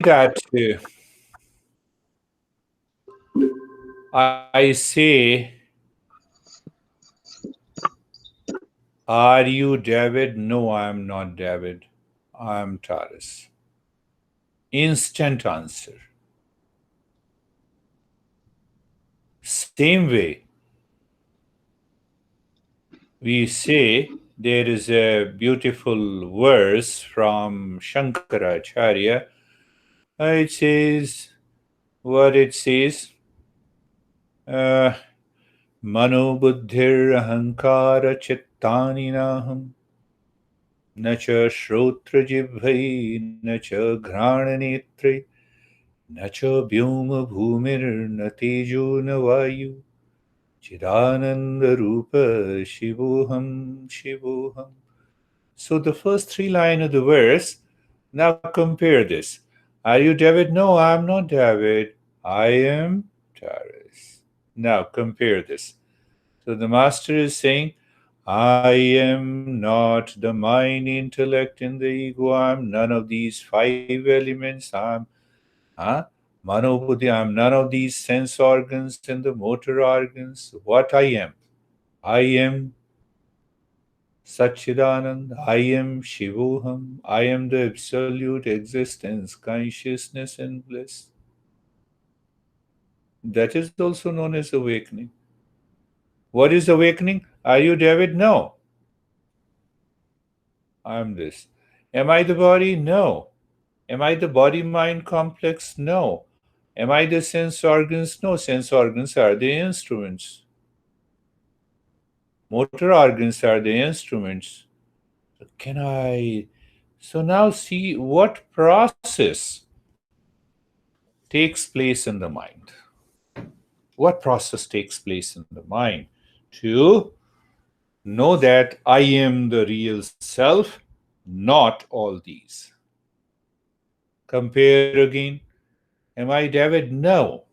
that I say, are you David? No, I am not David. I am Taurus. Instant answer. Same way, we say there is a beautiful verse from Shankaracharya. It says, what it says, uh, Mano buddhir ahankara chittani naham na cha shrotra jibhai na cha ghrana netre na cha vyoma bhumir na tejo na vayu chidananda rupa shivoham shivoham. So the first three lines of the verse, now compare this. Are you David? No, I'm not David. I am Taurus. Now compare this. So the master is saying, I am not the mind, intellect, and the ego. I'm none of these five elements. I'm Manobuddhi. I'm none of these sense organs and the motor organs. What I am? I am Satchidanand, I am Shivoham, I am the absolute existence, consciousness, and bliss. That is also known as awakening. What is awakening? Are you David? No. I am this. Am I the body? No. Am I the body mind complex? No. Am I the sense organs? No. Sense organs are the instruments. Motor organs are the instruments. Can I? So now see what process takes place in the mind. What process takes place in the mind to know that I am the real self, not all these. Compare again. Am I David? No.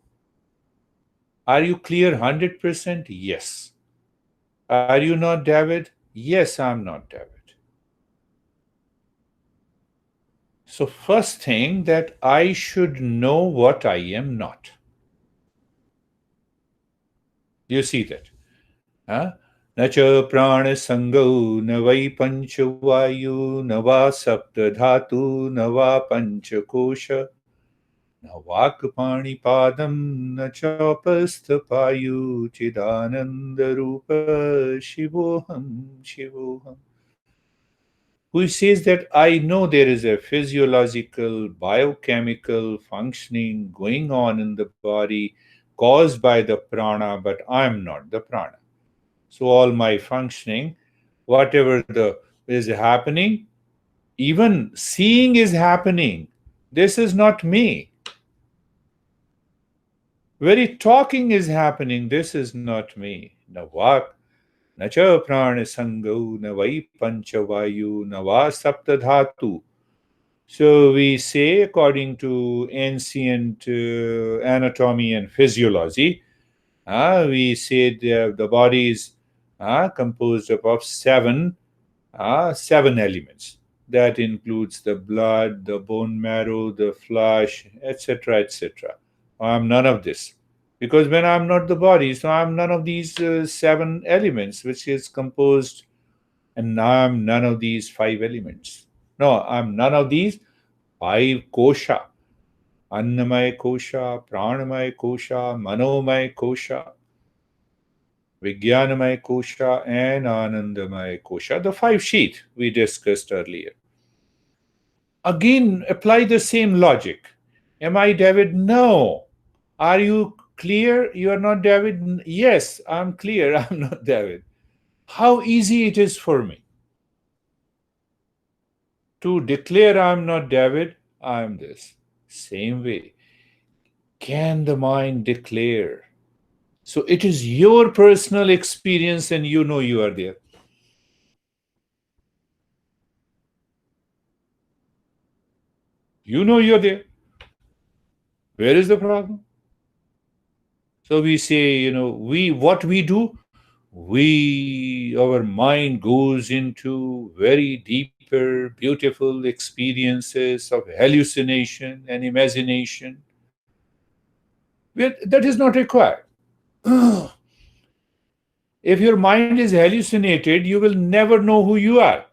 Are you clear 100%? Yes. Are you not David? Yes, I'm not David. So, first thing that I should know what I am not. You see that? Huh? न च प्राणसङ्गौ न वै पञ्चवायु न वा सप्तधातु न वा पञ्चकोश न वाक्पाणिपादं न चोपस्थपायु चिदानन्दरूप शिवोऽहं शिवोऽहम्. Who says that I know there is a physiological, biochemical functioning going on in the body caused by the prana, but I am not the prana. So all my functioning, whatever the is happening, even seeing is happening. This is not me. Very talking is happening. This is not me. Na vak, na cha prana sango, na vai panchavayu, na va saptadhatu. So we say, according to ancient anatomy and physiology, we say the body is composed of seven elements. That includes the blood, the bone marrow, the flesh, etc., etc. I'm none of this. Because when I'm not the body, so I'm none of these seven elements, which is composed, and I'm none of these five elements. No, I'm none of these five kosha. Annamaya kosha, pranamaya kosha, manomaya kosha, Vijnanamaya kosha, and Anandamaya kosha, the five sheath we discussed earlier. Again, apply the same logic. Am I David? No. Are you clear? You are not David? Yes, I'm clear. I'm not David. How easy it is for me to declare I'm not David, I'm this. Same way. Can the mind declare? So it is your personal experience and you know you are there. You know you're there. Where is the problem? So we say, what we do, our mind goes into very deep deeper, beautiful experiences of hallucination and imagination. That is not required. If your mind is hallucinated, you will never know who you are.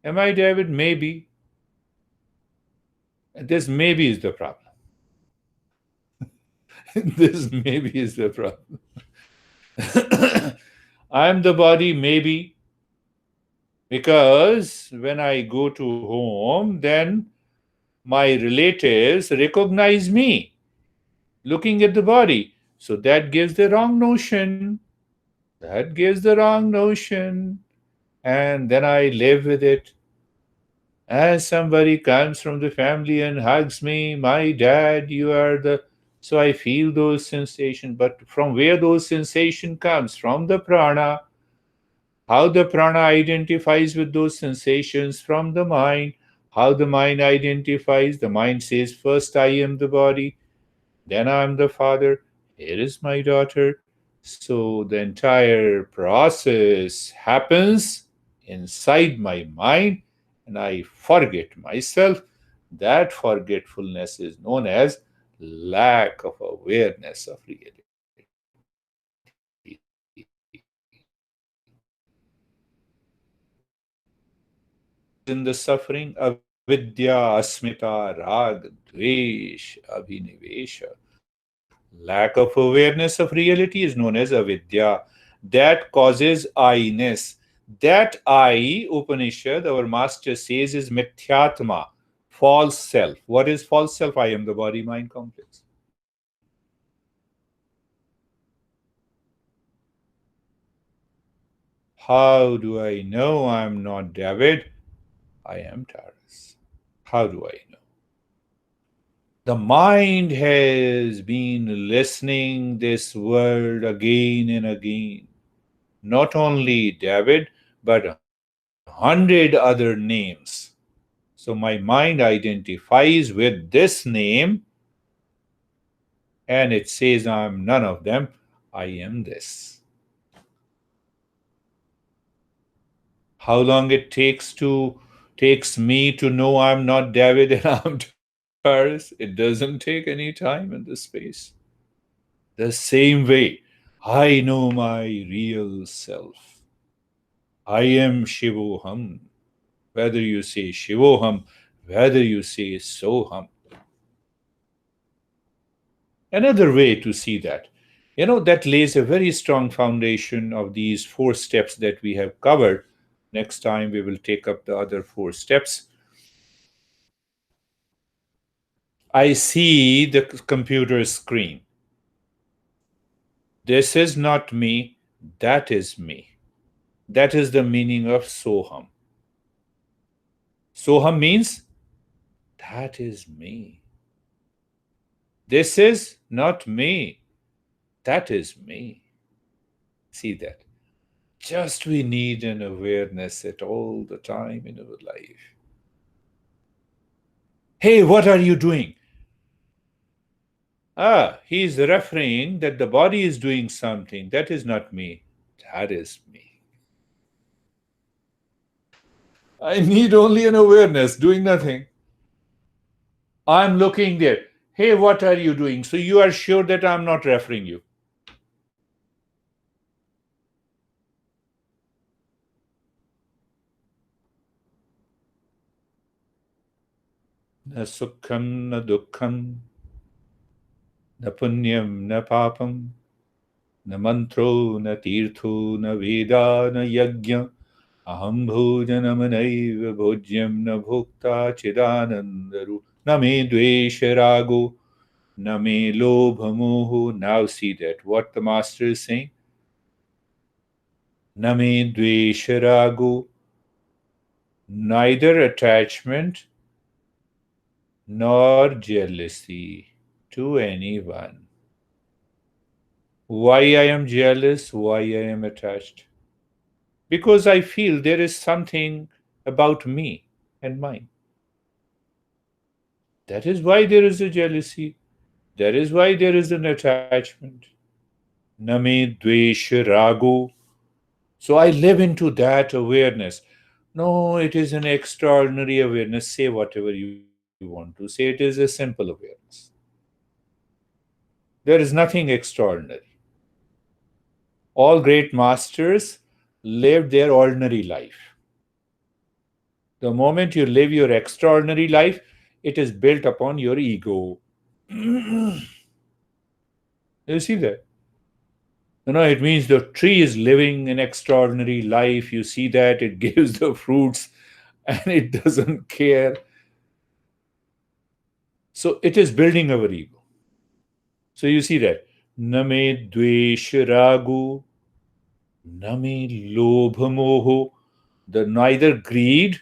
Am I, David? Maybe. This maybe is the problem. This maybe is the problem. I'm the body, maybe, because when I go to home, then my relatives recognize me looking at the body. So that gives the wrong notion. That gives the wrong notion. And then I live with it. As somebody comes from the family and hugs me, my dad, you are the. So I feel those sensations. But from where those sensation comes? From the prana. How the prana identifies with those sensations from the mind. How the mind identifies. The mind says, first I am the body, then I am the father, here is my daughter. So the entire process happens inside my mind, and I forget myself. That forgetfulness is known as lack of awareness of reality. In the suffering, avidya, asmita, rag, dvesh, abhinivesha. Lack of awareness of reality is known as avidya. That causes I-ness. That I, Upanishad, our master says, is mithyatma, false self. What is false self? I am the body mind complex. How do I know I'm not David? I am Taurus. How do I know? The mind has been listening this word again and again. Not only David, but 100 other names. So my mind identifies with this name and it says I'm none of them. I am this. How long it takes me to know I'm not David and I'm Taurus? It doesn't take any time in this space. The same way, I know my real self. I am Shivoham. Whether you say Shivoham, whether you say Soham. Another way to see that, that lays a very strong foundation of these four steps that we have covered. Next time we will take up the other four steps. I see the computer screen. This is not me, that is me. That is the meaning of Soham. Soham means that is me. This is not me, that is me. See that? Just we need an awareness at all the time in our life. Hey, what are you doing? He is referring that the body is doing something. That is not me. That is me. I need only an awareness, doing nothing. I'm looking there. Hey, what are you doing? So you are sure that I'm not referring you. Na sukham, na dukkham, na punyam, na papam, na mantro, na tirtho, na veda, na yajna. Aham bhojanam bhojyam na bhokta chidanandaru. Na me dvesha rago, na me lobha moho. Now see that what the master is saying. Na me dvesha rago, neither attachment nor jealousy to anyone. Why I am jealous? Why I am attached? Because I feel there is something about me and mine. That is why there is a jealousy. That is why there is an attachment. Name dvesha rago. So I live into that awareness. No, it is an extraordinary awareness. Say whatever you want to say. It is a simple awareness. There is nothing extraordinary. All great masters lived their ordinary life. The moment you live your extraordinary life, it is built upon your ego. You see that? It means the tree is living an extraordinary life. You see that it gives the fruits and it doesn't care. So it is building our ego. So you see that. Name dvesh ragu, name lobha moho, the neither greed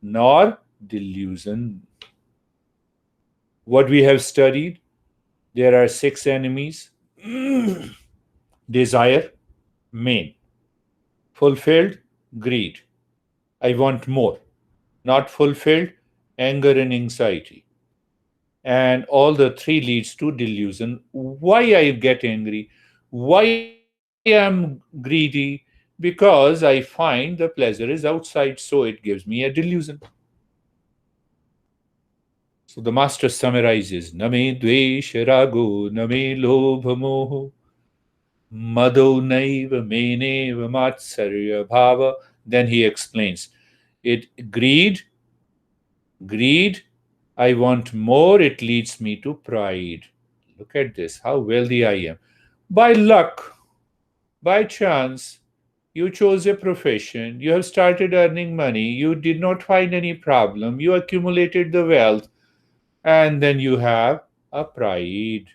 nor delusion. What we have studied, there are six enemies. Desire, main. Fulfilled, greed. I want more. Not fulfilled, anger and anxiety. And all the three leads to delusion. Why I get angry? Why I'm greedy? Because I find the pleasure is outside, so it gives me a delusion. So the master summarizes: Name dvesh rago, name lobha moho, Madho naiva meneva matsarya bhava. Then he explains it greed, I want more, it leads me to pride. Look at this, how wealthy I am. By luck, by chance, you chose a profession, you have started earning money, you did not find any problem, you accumulated the wealth, and then you have a pride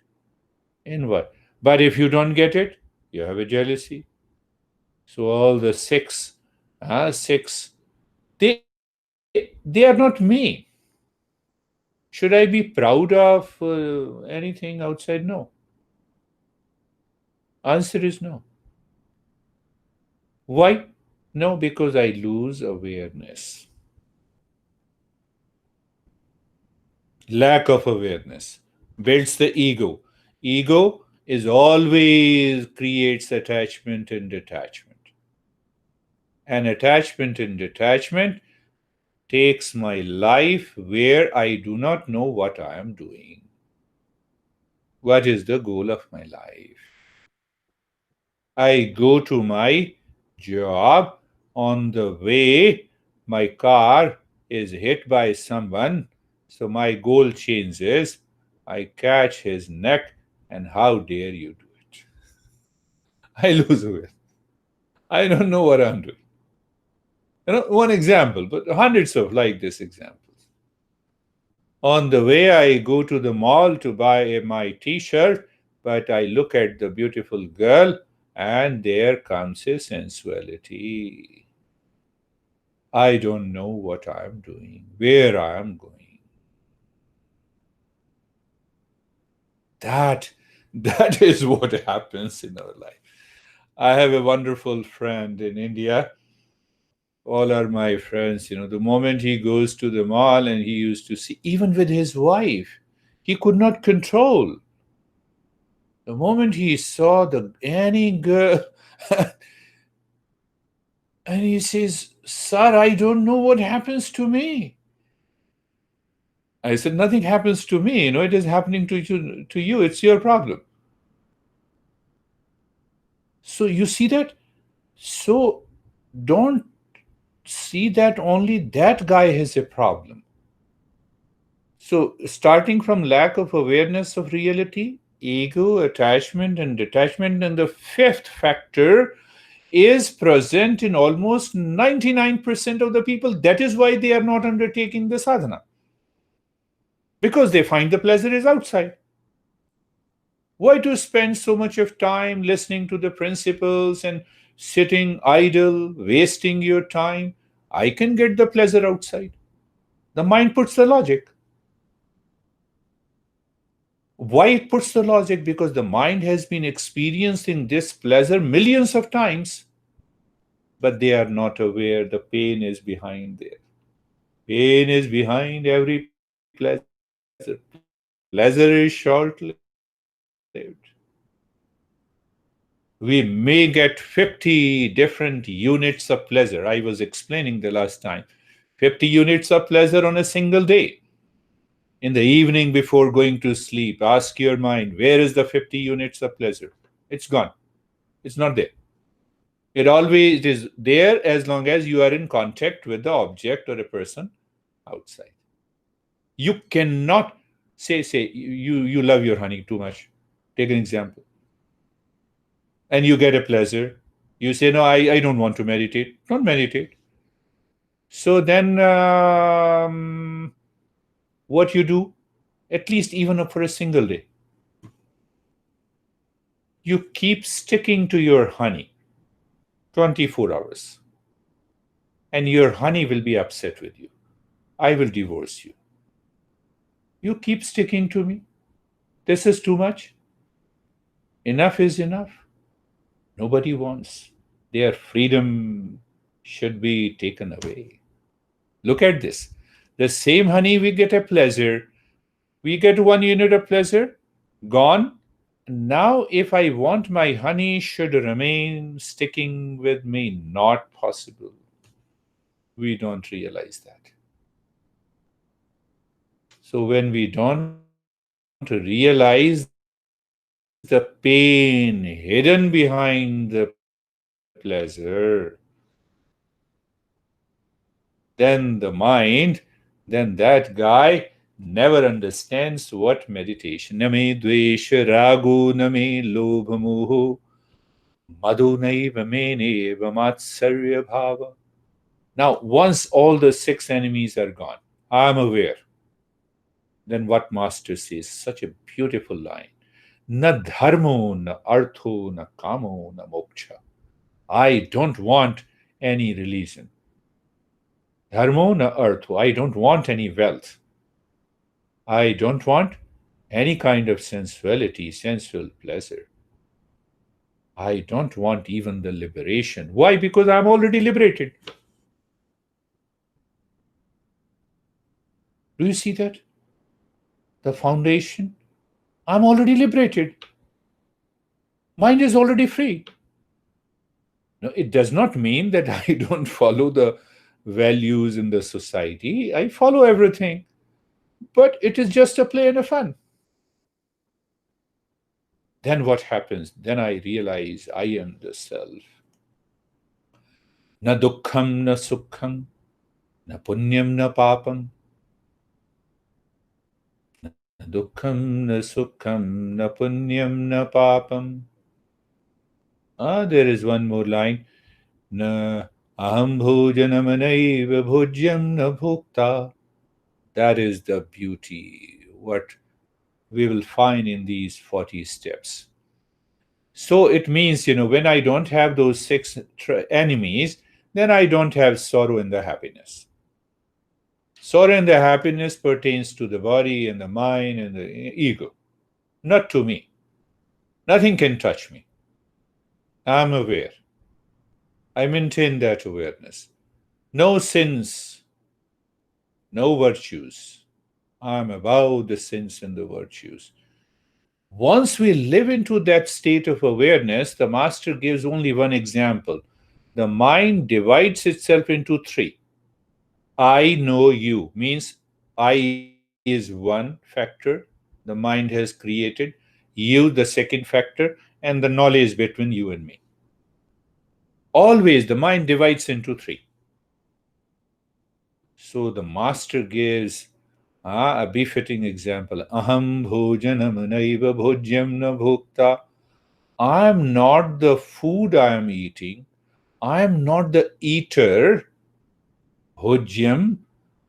in what? But if you don't get it, you have a jealousy. So all the six, they are not me. Should I be proud of anything outside? No. Answer is no. Why? No, because I lose awareness. Lack of awareness builds the ego. Ego is always creates attachment and detachment. And attachment and detachment takes my life where I do not know what I am doing. What is the goal of my life? I go to my job. On the way, my car is hit by someone, so my goal changes. I catch his neck, and how dare you do it? I lose away. I don't know what I'm doing. One example, but hundreds of like this examples. On the way, I go to the mall to buy my t shirt, but I look at the beautiful girl, and there comes a sensuality. I don't know what I'm doing, where I am going. That, that is what happens in our life. I have a wonderful friend in India. All are my friends. The moment he goes to the mall and he used to see, even with his wife, he could not control. The moment he saw the any girl, and he says, "Sir, I don't know what happens to me." I said, "Nothing happens to me. It is happening to you. To you, it's your problem." So you see that. So don't see that only that guy has a problem. So starting from lack of awareness of reality, ego, attachment, and detachment, and the fifth factor is present in almost 99% of the people. That is why they are not undertaking the sadhana, because they find the pleasure is outside. Why to spend so much of time listening to the principles and sitting idle, wasting your time? I can get the pleasure outside. The mind puts the logic. Why it puts the logic? Because the mind has been experiencing this pleasure millions of times, but they are not aware the pain is behind there. Pain is behind every pleasure. Pleasure is short lived. We may get 50 different units of pleasure. I was explaining the last time. 50 units of pleasure on a single day. In the evening before going to sleep, ask your mind, where is the 50 units of pleasure? It's gone. It's not there. It always is there as long as you are in contact with the object or a person outside. You cannot say you love your honey too much. Take an example. And you get a pleasure. You say, no, I don't want to meditate. Don't meditate. So then what you do, at least even for a single day, you keep sticking to your honey 24 hours. And your honey will be upset with you. I will divorce you. You keep sticking to me. This is too much. Enough is enough. Nobody wants. Their freedom should be taken away. Look at this. The same honey we get a pleasure. We get 1 unit of pleasure, gone. Now, if I want my honey should remain sticking with me, not possible. We don't realize that. So when we don't realize the pain hidden behind the pleasure, then that guy never understands what meditation. Name dvesha ragu name lobha moho madhu naiva meneva matsarya bhava. Now, once all the six enemies are gone, I am aware. Then what Master says, such a beautiful line. Na dharmo, na artho, na kamo, na moksha. I don't want any religion. Dharmo na artho. I don't want any wealth. I don't want any kind of sensuality, sensual pleasure. I don't want even the liberation. Why? Because I'm already liberated. Do you see that? The foundation. I'm already liberated. Mind is already free. No, it does not mean that I don't follow the values in the society. I follow everything. But it is just a play and a fun. Then what happens? Then I realize I am the self. Na dukkham, na sukham, na punyam, na papam. Na dukkham, na sukham, na punyam, na papam. There is one more line. Na aham bhojanam naiva bhojyam na bhokta. That is the beauty, what we will find in these 40 steps. So it means, when I don't have those six enemies, then I don't have sorrow and the happiness. Sorrow and the happiness pertains to the body and the mind and the ego, not to me. Nothing can touch me. I'm aware. I maintain that awareness. No sins, no virtues. I'm above the sins and the virtues. Once we live into that state of awareness, the Master gives only one example. The mind divides itself into three. I know you means I is one factor the mind has created, you the second factor, and the knowledge between you and me. Always the mind divides into three. So the Master gives a befitting example. Aham bhojanam naiva bhojyam na bhokta. I am not the food I am eating. I am not the eater, bhojyam,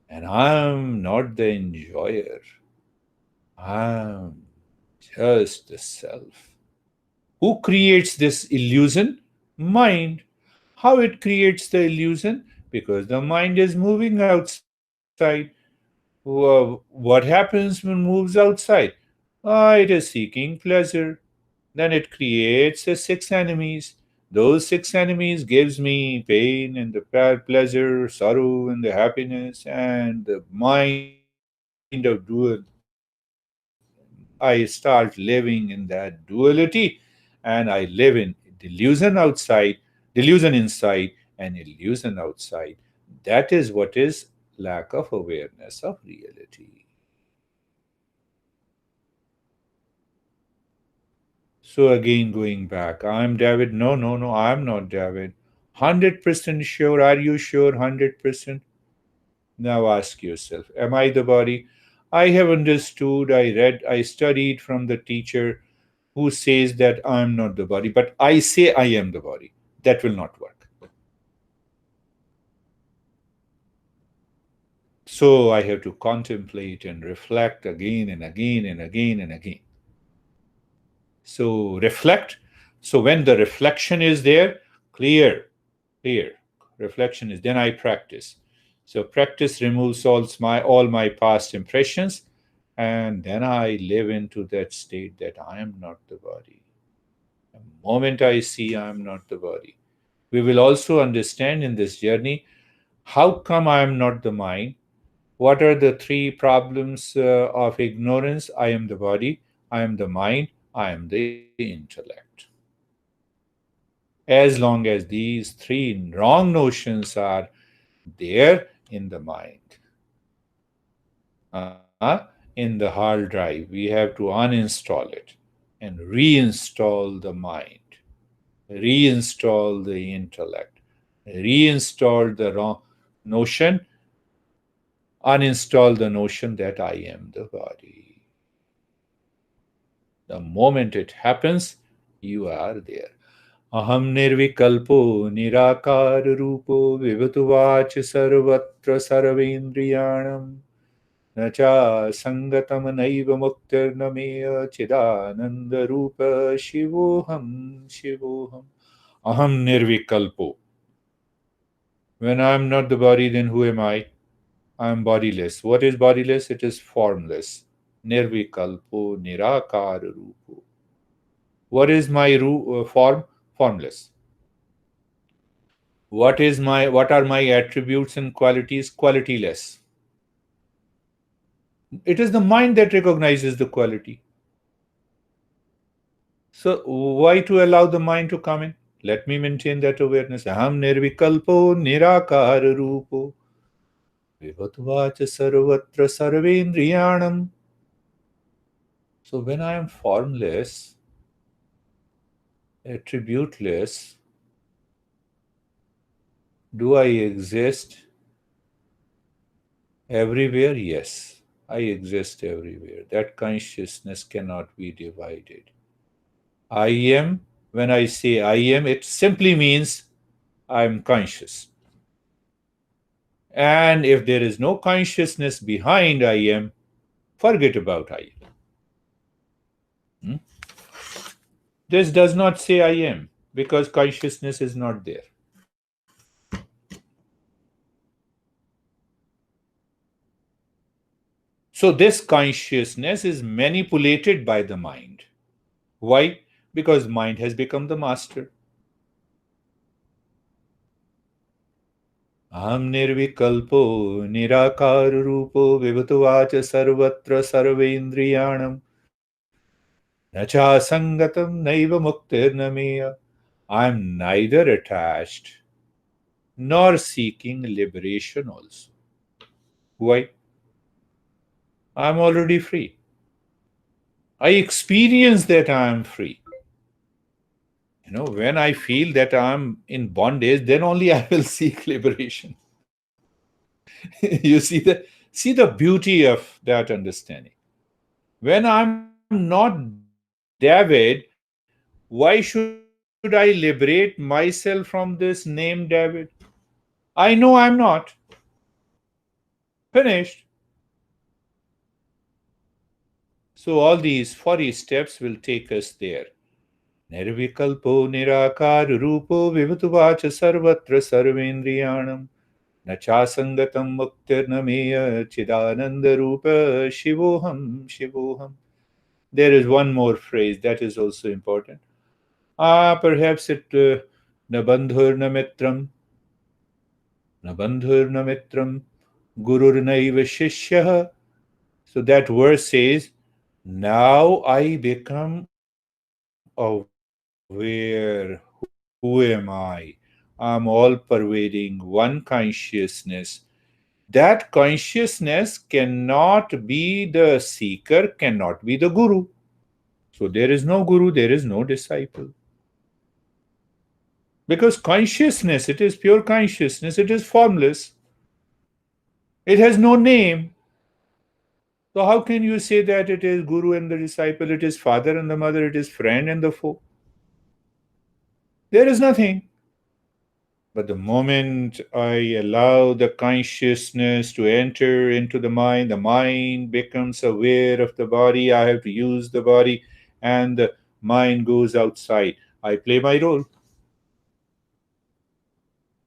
and I am not the enjoyer. I am just the self. Who creates this illusion? Mind. How it creates the illusion? Because the mind is moving outside. What happens when it moves outside? It is seeking pleasure. Then it creates the six enemies. Those six enemies gives me pain and the pleasure, sorrow and the happiness and the mind of dual. I start living in that duality and I live in delusion outside, delusion inside, and illusion outside. That is what is lack of awareness of reality. So again, going back, I'm David. No, no, no, I'm not David. 100% sure. Are you sure? 100%. Now ask yourself, am I the body? I have understood, I read, I studied from the teacher who says that I'm not the body, but I say I am the body. That will not work. So I have to contemplate and reflect again and again and again and again. So reflect. So when the reflection is there, clear, clear. Reflection is then I practice. So practice removes all my past impressions, and then I live into that state that I am not the body. The moment I see I am not the body, we will also understand in this journey how come I am not the mind. What are the three problems of ignorance? I am the body, I am the mind, I am the intellect. As long as these three wrong notions are there in the mind, in the hard drive, we have to uninstall it and reinstall the mind, reinstall the intellect, reinstall the wrong notion, uninstall the notion that I am the body. The moment it happens, you are there. Aham nirvikalpo nirakar rupo vivatuvac sarvatra sarvendriyanam nacha sangatam naiva muktir nameya chidananda rupa shivoham shivoham. Aham nirvikalpo. When I am not the body, then who am I? I am bodiless. What is bodiless? It is formless. Nirvikalpo nirakar rupo. What is my form? Formless. What are my attributes and qualities? Qualityless. It is the mind that recognizes the quality. So why to allow the mind to come in? Let me maintain that awareness. Aham nirvikalpo nirakar rupo vivatvacha sarvatra sarvendriyanam. So when I am formless, attributeless, do I exist everywhere? Yes, I exist everywhere. That consciousness cannot be divided. I am, when I say I am, it simply means I am conscious. And if there is no consciousness behind I am, forget about I am. This does not say I am because consciousness is not there. So this consciousness is manipulated by the mind. Why? Because mind has become the master. Aham nirvikalpo nirakar rupo vivatuvacha sarvatra sarvendriyanam nacha sangatam naiva muktir nameya. I am neither attached nor seeking liberation also. Why? I am already free. I experience that I am free. When I feel that I am in bondage, then only I will seek liberation. You see the beauty of that understanding. When I'm not David, why should I liberate myself from this name David? I know I'm not. Finished. So all these 40 steps will take us there. Nirvikalpo nirakar rupo vivatuvacha sarvatra sarvendriyanam nachasangatam muktirnameya chidananda rupa shivoham shivoham. There is one more phrase that is also important. Perhaps it nabandhur namitram, nabandhur namitram, gurur naiva shishya. So that verse says, now I become aware who I am. Who am I? I'm all pervading one consciousness. That consciousness cannot be the seeker, cannot be the guru. So there is no guru, there is no disciple. Because consciousness, it is pure consciousness, it is formless, it has no name. So how can you say that it is guru and the disciple, it is father and the mother, it is friend and the foe? There is nothing. But the moment I allow the consciousness to enter into the mind becomes aware of the body. I have to use the body, and the mind goes outside. I play my role.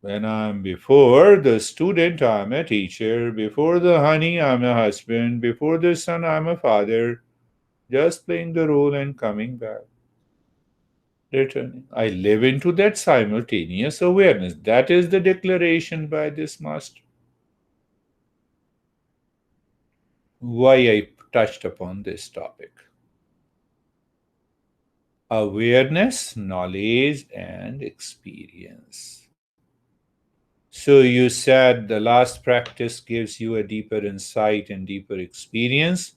When I'm before the student, I'm a teacher. Before the honey, I'm a husband. Before the son, I'm a father. Just playing the role and coming back. Returning. I live into that simultaneous awareness. That is the declaration by this master. Why I touched upon this topic. Awareness, knowledge, and experience. So you said the last practice gives you a deeper insight and deeper experience.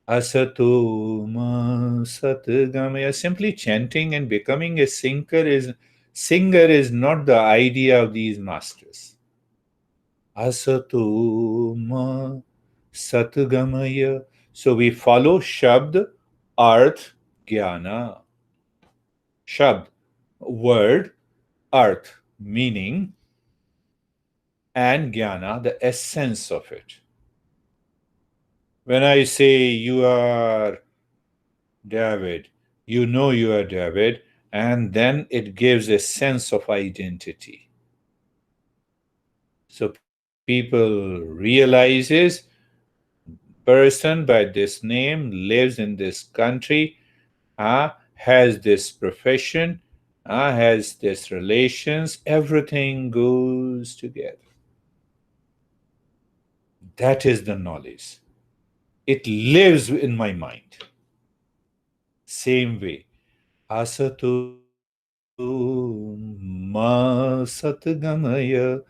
Asatoma satgamaya. Simply chanting and becoming a singer is not the idea of these masters. Asatoma satgamaya. So we follow Shabd, Arth, Jnana. Shabd, word, Arth, meaning, and Jnana, the essence of it. When I say you are David, you know you are David, and then it gives a sense of identity. So people realizes person by this name lives in this country, has this profession, has this relations, everything goes together. That is the knowledge. It lives in my mind. Same way. Asatu ma satgamaya.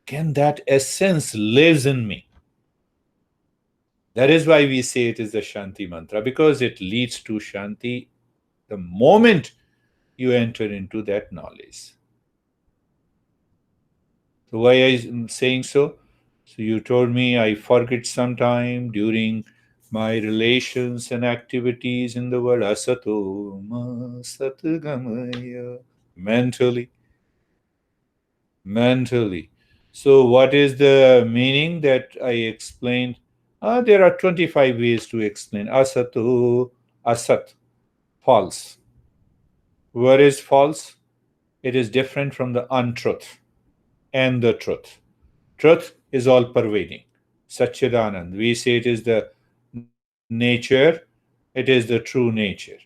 Can that essence lives in me? That is why we say it is the Shanti mantra, because it leads to Shanti the moment you enter into that knowledge. So why I'm saying so? So you told me I forget sometime during my relations and activities in the world. Asato ma satgamaya. Mentally. So what is the meaning that I explained? There are 25 ways to explain. Asatu, asat, false. What is false? It is different from the untruth and the truth. Truth is all pervading. Satchidanand. We say it is the nature, it is the true nature.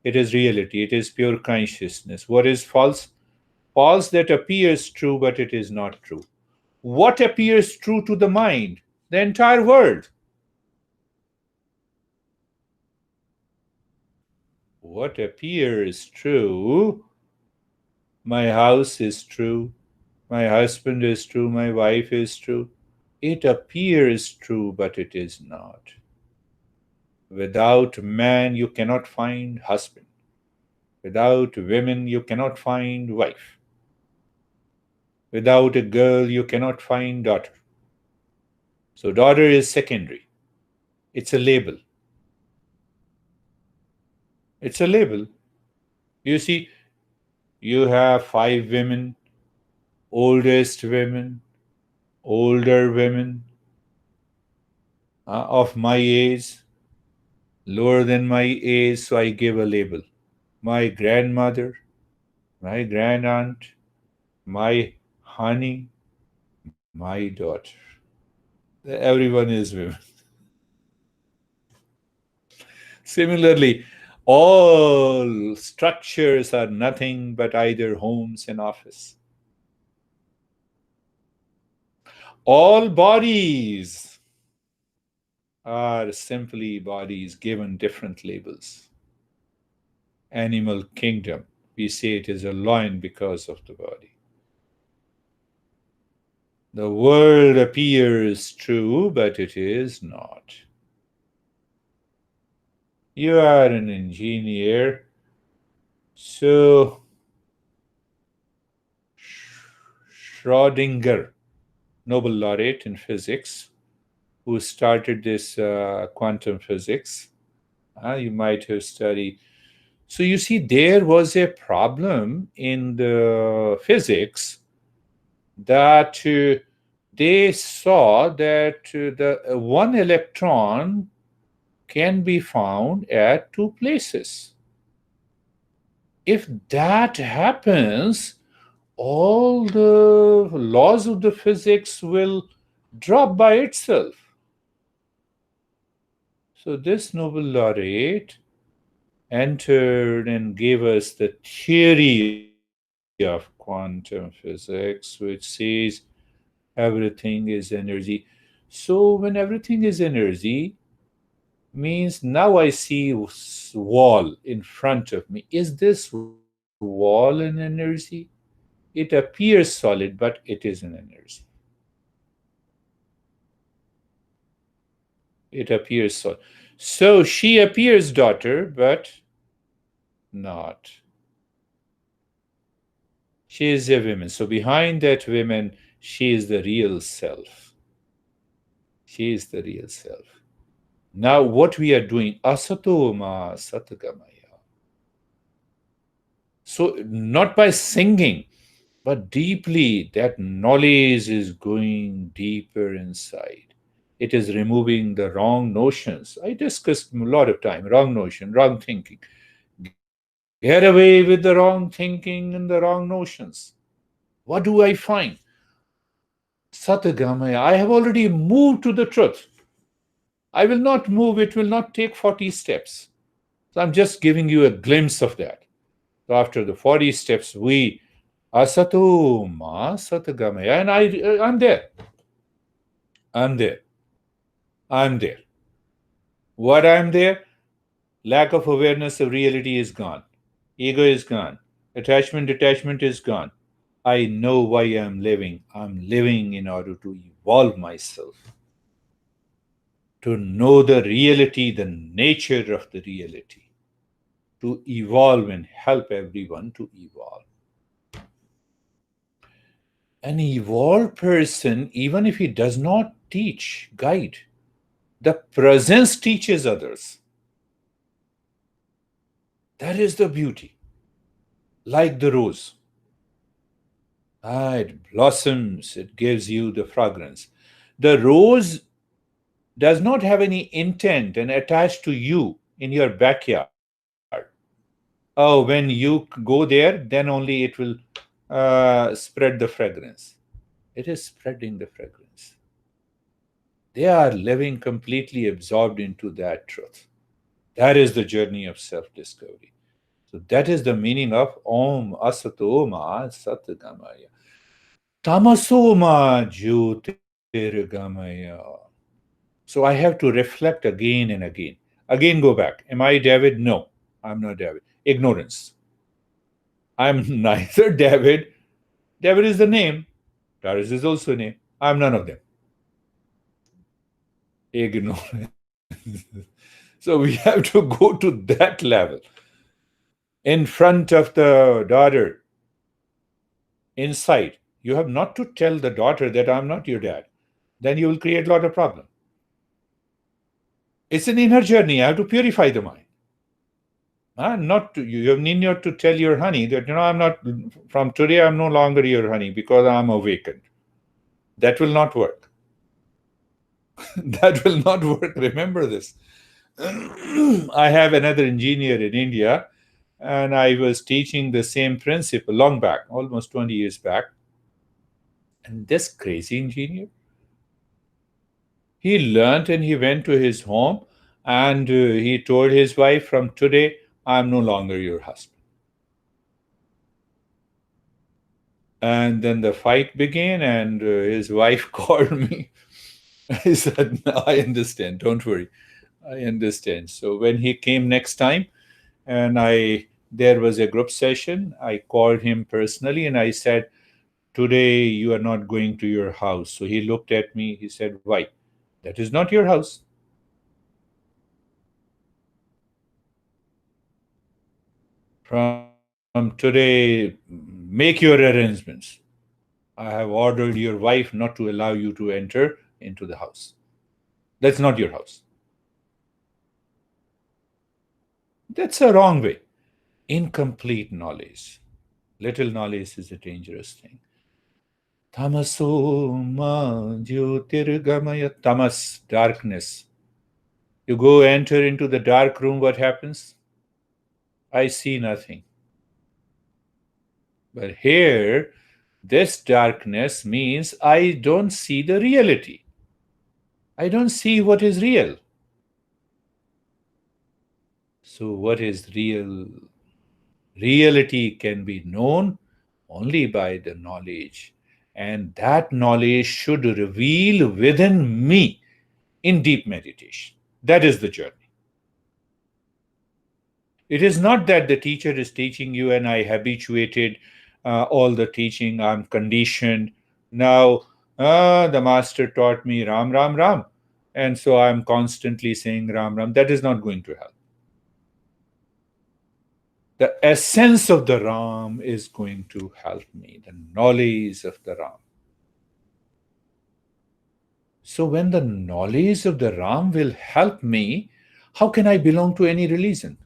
It is reality, it is pure consciousness. What is false? False that appears true, but it is not true. What appears true to the mind? The entire world. What appears true? My house is true. My husband is true. My wife is true. It appears true, but it is not. Without man, you cannot find husband. Without women, you cannot find wife. Without a girl, you cannot find daughter. So, daughter is secondary. It's a label. It's a label. You see, you have 5 women, oldest women, older women, of my age, lower than my age, so I give a label. My grandmother, my grandaunt, my honey, my daughter. Everyone is women. Similarly, all structures are nothing but either homes and office. All bodies are simply bodies given different labels. Animal kingdom, We say it is a lion because of the body. The world appears true, but it is not. You are an engineer, so Schrödinger, Nobel laureate in physics, who started this quantum physics, you might have studied. So you see, there was a problem in the physics that they saw that the one electron can be found at two places. If that happens, all the laws of the physics will drop by itself. So this Nobel laureate entered and gave us the theory of quantum physics, which says everything is energy. So when everything is energy, means now I see wall in front of me. Is this wall an energy? It appears solid, but it is an energy. It appears solid. So she appears daughter, but not. She is a woman. So behind that woman, she is the real self. She is the real self. Now, what we are doing, asatoma satgamaya. So, not by singing, but deeply, that knowledge is going deeper inside. It is removing the wrong notions. I discussed a lot of time wrong notion, wrong thinking. Get away with the wrong thinking and the wrong notions. What do I find? Satgamaya. I have already moved to the truth. I will not move, it will not take 40 steps. So I'm just giving you a glimpse of that. So after the 40 steps, we asato ma satgamaya, and I'm there. I'm there. I'm there. What I'm there? Lack of awareness of reality is gone. Ego is gone. Attachment, detachment is gone. I know why I'm living. I'm living in order to evolve myself, to know the reality, the nature of the reality, to evolve and help everyone to evolve. An evolved person, even if he does not teach, guide, the presence teaches others. That is the beauty. Like the rose. It blossoms, it gives you the fragrance. The rose does not have any intent and attached to you in your backyard. Oh, when you go there, then only it will spread the fragrance. It is spreading the fragrance. They are living completely absorbed into that truth. That is the journey of self discovery. So, that is the meaning of Om Asatoma Satgamaya. Tamasoma Jyotirgamaya. So, I have to reflect again and again. Again, go back. Am I David? No, I'm not David. Ignorance. I'm neither David. David is the name. Taurus is also a name. I'm none of them. Ignorance. So we have to go to that level. In front of the daughter, inside, you have not to tell the daughter that I'm not your dad. Then you will create a lot of problem. It's an inner journey. I have to purify the mind. Not to, you need not to tell your honey that I'm not from today. I'm no longer your honey because I'm awakened. That will not work. That will not work. Remember this. I have another engineer in India, and I was teaching the same principle long back, almost 20 years back. And this crazy engineer, he learned and he went to his home and he told his wife, from today, I'm no longer your husband. And then the fight began, and his wife called me. I said, no, I understand. Don't worry. I understand. So when he came next time, and I There was a group session. I called him personally and I said, "Today you are not going to your house." So he looked at me. He said, "Why? That is not your house. From today, make your arrangements. I have ordered your wife not to allow you to enter into the house. That's not your house." That's a wrong way. Incomplete knowledge. Little knowledge is a dangerous thing. Tamaso ma jyotirgamaya. Tamas, darkness. You go enter into the dark room, what happens? I see nothing. But here, this darkness means I don't see the reality. I don't see what is real. So, what is real? Reality can be known only by the knowledge. And that knowledge should reveal within me in deep meditation. That is the journey. It is not that the teacher is teaching you and I habituated all the teaching, I'm conditioned. Now, the master taught me Ram, Ram, Ram. And so I'm constantly saying Ram, Ram. That is not going to help. The essence of the Ram is going to help me, the knowledge of the Ram. So, when the knowledge of the Ram will help me, how can I belong to any religion?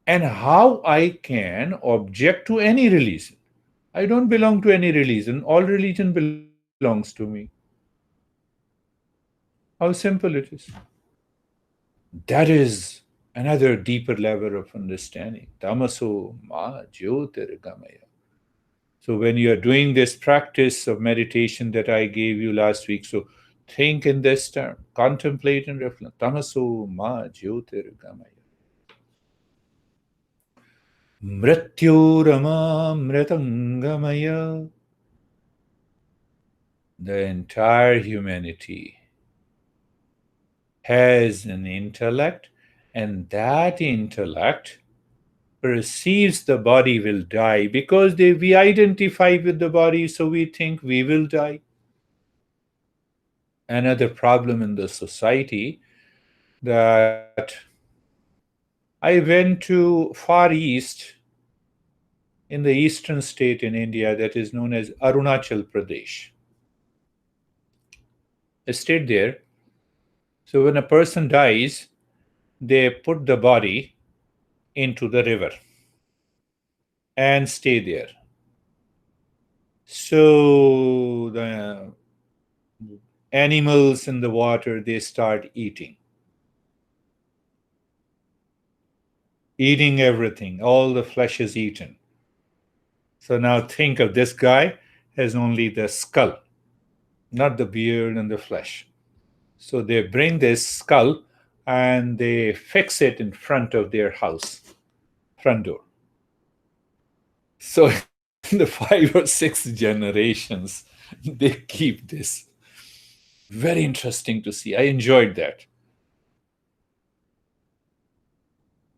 And how I can object to any religion? I don't belong to any religion. All religion belongs to me. How simple it is. That is another deeper level of understanding. Tamaso ma jyotirgamaya. So when you are doing this practice of meditation that I gave you last week, so think in this term, contemplate and reflect. Tamaso ma jyotirgamaya. Mrityorama mritangamaya. The entire humanity has an intellect, and that intellect perceives the body will die because we identify with the body, so we think we will die. Another problem in the society that I went to Far East in the eastern state in India that is known as Arunachal Pradesh. I stayed there. So when a person dies, they put the body into the river and stay there. So the animals in the water, they start eating everything. All the flesh is eaten. So now think of this guy has only the skull, not the beard and the flesh. So they bring this skull and they fix it in front of their house, front door. So in the 5 or 6 generations, they keep this. Very interesting to see. I enjoyed that.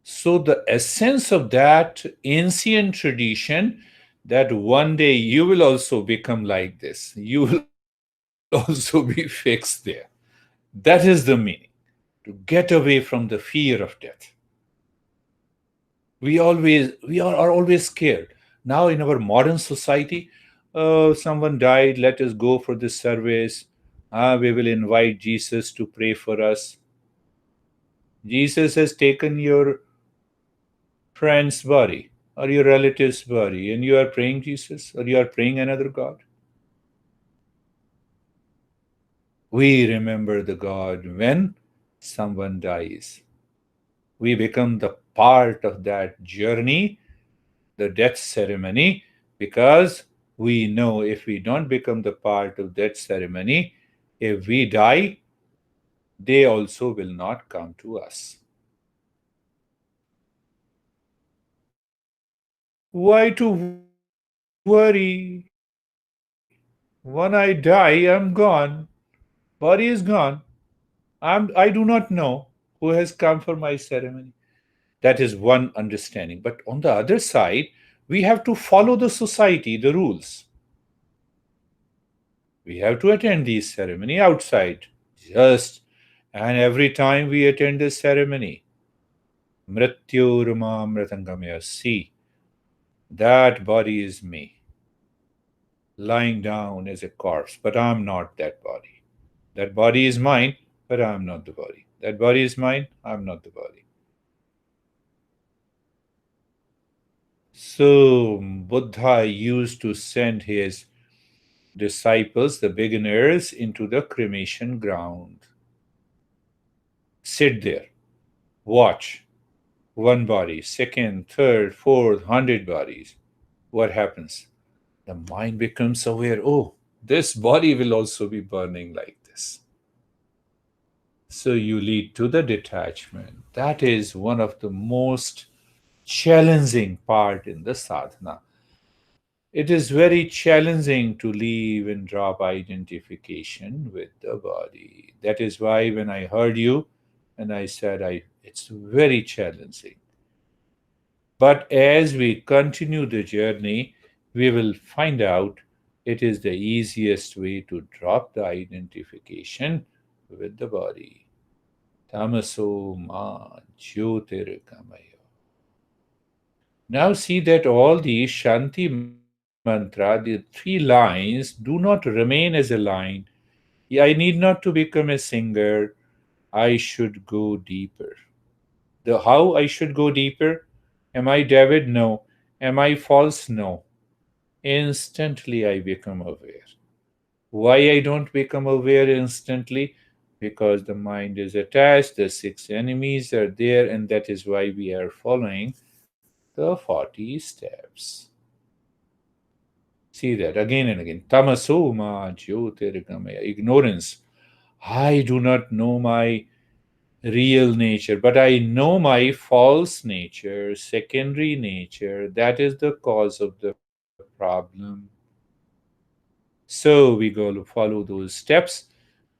So the essence of that ancient tradition that one day you will also become like this. You will also be fixed there. That is the meaning. To get away from the fear of death. We are always scared. Now in our modern society, someone died, let us go for this service. We will invite Jesus to pray for us. Jesus has taken your friend's body or your relative's body and you are praying Jesus or you are praying another God. We remember the God when someone dies. We become the part of that journey, the death ceremony, because we know if we don't become the part of that ceremony, if we die, they also will not come to us. Why to worry? When I die, I'm gone. Body is gone. I do not know who has come for my ceremony. That is one understanding. But on the other side, we have to follow the society, the rules. We have to attend these ceremony outside. Just and every time we attend this ceremony, Mrityurma Mritangamaya. See, that body is me, lying down as a corpse, but I'm not that body. That body is mine, but I'm not the body. That body is mine, I'm not the body. So Buddha used to send his disciples, the beginners, into the cremation ground. Sit there, watch one body, second, third, fourth, 100 bodies. What happens? The mind becomes aware, oh, this body will also be burning like this. So you lead to the detachment. That is one of the most challenging part in the sadhana. It is very challenging to leave and drop identification with the body. That is why when I heard you and I said it's very challenging. But as we continue the journey, we will find out it is the easiest way to drop the identification with the body. Tamaso ma jyotirgamaya. Now see that all the Shanti mantra, the three lines, do not remain as a line. I need not to become a singer. I should go deeper. The how I should go deeper? Am I David? No. Am I false? No. Instantly I become aware. Why I don't become aware instantly? Because the mind is attached, the six enemies are there, and that is why we are following the 40 steps. See that again and again. Tamasoma jyotirgamaya. Ignorance. I do not know my real nature, but I know my false nature, secondary nature. That is the cause of the problem. So we go to follow those steps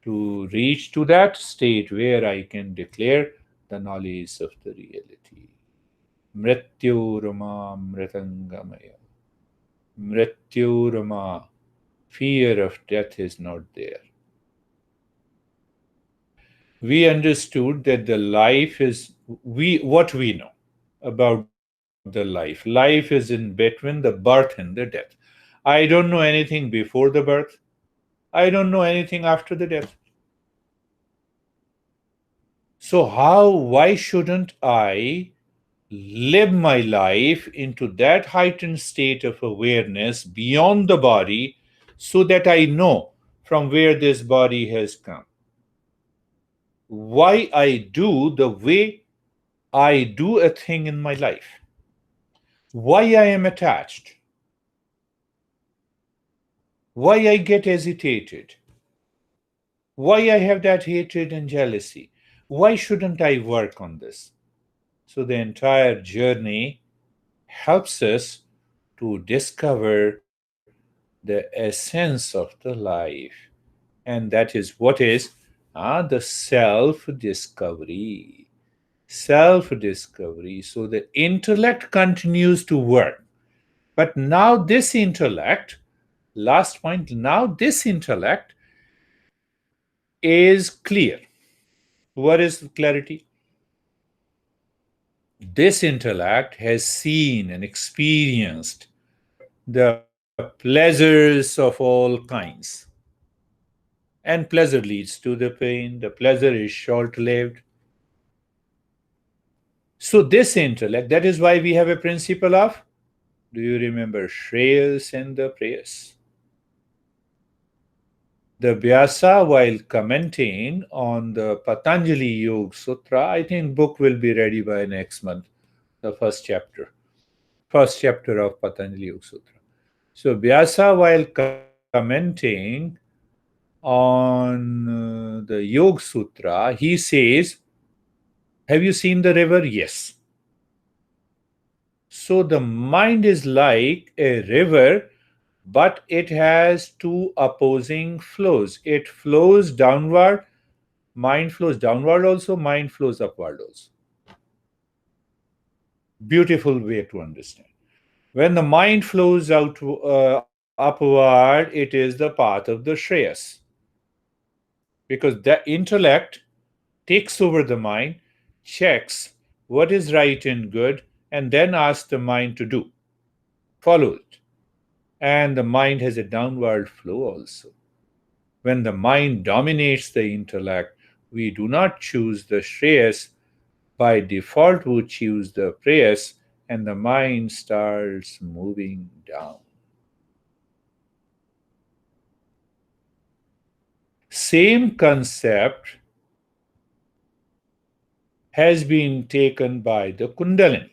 to reach to that state where I can declare the knowledge of the reality. Mrityorama mritangamaya. Mrityorama. Fear of death is not there. We understood that the life is what we know about the life. Life is in between the birth and the death. I don't know anything before the birth. I don't know anything after the death. So why shouldn't I live my life into that heightened state of awareness beyond the body so that I know from where this body has come? Why I do the way I do a thing in my life? Why I am attached? Why I get agitated? Why I have that hatred and jealousy? Why shouldn't I work on this? So the entire journey helps us to discover the essence of the life. And that is what is the self discovery. Self discovery. So the intellect continues to work. But now this intellect, last point, now this intellect is clear. What is clarity? This intellect has seen and experienced the pleasures of all kinds. And pleasure leads to the pain. The pleasure is short lived. So, this intellect, that is why we have a principle of, do you remember Shreyas and the Prayas? The Vyasa, while commenting on the Patanjali Yoga Sutra, I think book will be ready by next month, the first chapter of Patanjali Yoga Sutra. So Vyasa, while commenting on the Yoga Sutra, he says, have you seen the river? Yes. So the mind is like a river, but it has two opposing flows. It flows downward, mind flows downward also, mind flows upward also. Beautiful way to understand. When the mind flows upward, it is the path of the Shreyas, because the intellect takes over the mind, checks what is right and good, and then asks the mind to do, follow it. And the mind has a downward flow also. When the mind dominates the intellect, we do not choose the Shreyas. By default, we choose the Preyas, and the mind starts moving down. Same concept has been taken by the Kundalini.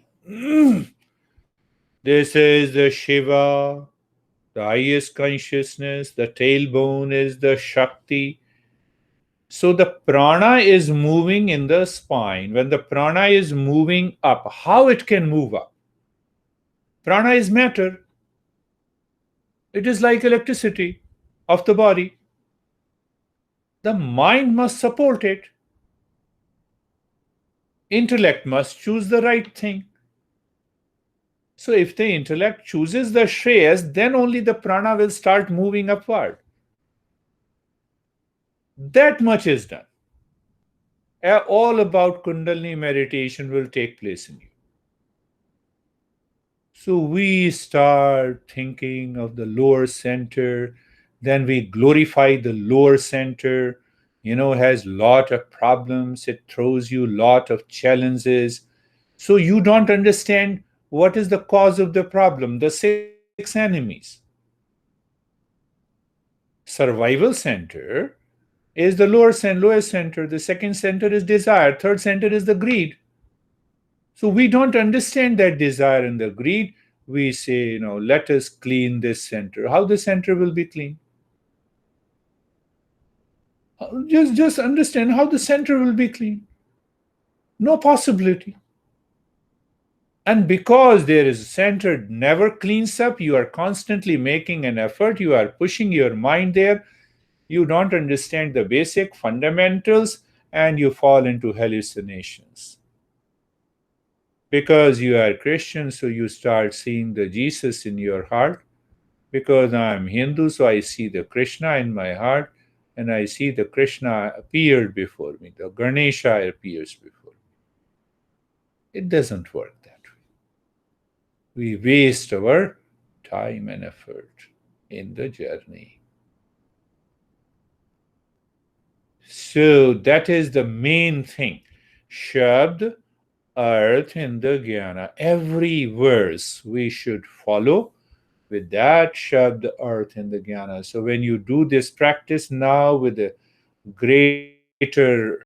This is the Shiva, the highest consciousness, the tailbone is the Shakti. So the prana is moving in the spine. When the prana is moving up, how it can move up? Prana is matter. It is like electricity of the body. The mind must support it. Intellect must choose the right thing. So if the intellect chooses the Shreyas, then only the prana will start moving upward. That much is done. All about Kundalini meditation will take place in you. So we start thinking of the lower center, then we glorify the lower center, has lot of problems, it throws you lot of challenges. So you don't understand what is the cause of the problem, the six enemies. Survival center is the lowest center, the second center is desire, third center is the greed. So we don't understand that desire and the greed. We say, let us clean this center. How the center will be clean? Just understand how the center will be clean. No possibility. And because there is a center never cleans up, you are constantly making an effort, you are pushing your mind there, you don't understand the basic fundamentals, and you fall into hallucinations. Because you are Christian, so you start seeing the Jesus in your heart. Because I am Hindu, so I see the Krishna in my heart, and I see the Krishna appeared before me, the Ganesha appears before me. It doesn't work that way. We waste our time and effort in the journey. So that is the main thing. Shabd, Arth, and the Jnana. Every verse we should follow with that Shabd, Arth, and the Jnana. So when you do this practice now with a greater